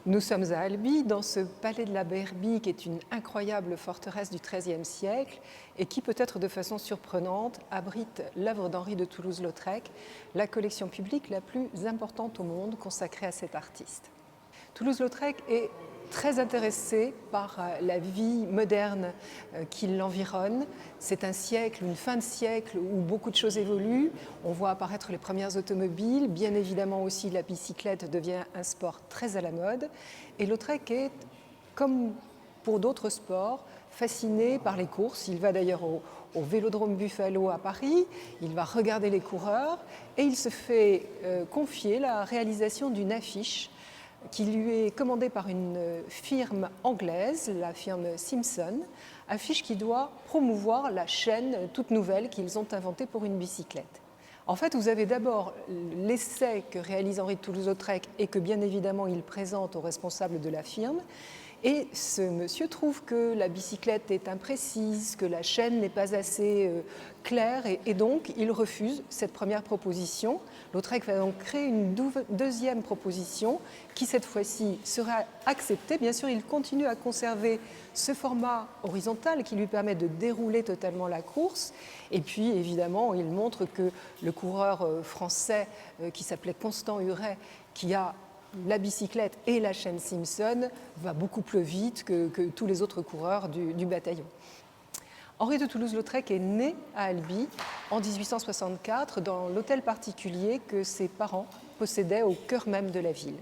Nous sommes à Albi, dans ce palais de la Berbie, qui est une incroyable forteresse du XIIIe siècle et qui, peut-être de façon surprenante, abrite l'œuvre d'Henri de Toulouse-Lautrec, la collection publique la plus importante au monde consacrée à cet artiste. Toulouse-Lautrec est très intéressé par la vie moderne qui l'environne. C'est un siècle, une fin de siècle où beaucoup de choses évoluent. On voit apparaître les premières automobiles. Bien évidemment aussi, la bicyclette devient un sport très à la mode. Et Lautrec est, comme pour d'autres sports, fasciné par les courses. Il va d'ailleurs au Vélodrome Buffalo à Paris, il va regarder les coureurs et il se fait confier la réalisation d'une affiche qui lui est commandée par une firme anglaise, la firme Simpson, affiche qui doit promouvoir la chaîne toute nouvelle qu'ils ont inventée pour une bicyclette. En fait, vous avez d'abord l'essai que réalise Henri de Toulouse-Lautrec et que bien évidemment il présente aux responsables de la firme. Et ce monsieur trouve que la bicyclette est imprécise, que la chaîne n'est pas assez claire et donc il refuse cette première proposition. Lautrec va donc créer une deuxième proposition qui cette fois-ci sera acceptée. Bien sûr, il continue à conserver ce format horizontal qui lui permet de dérouler totalement la course. Et puis évidemment, il montre que le coureur français qui s'appelait Constant Huret, qui a la bicyclette et la chaîne Simpson va beaucoup plus vite que tous les autres coureurs du bataillon. Henri de Toulouse-Lautrec est né à Albi en 1864 dans l'hôtel particulier que ses parents possédaient au cœur même de la ville.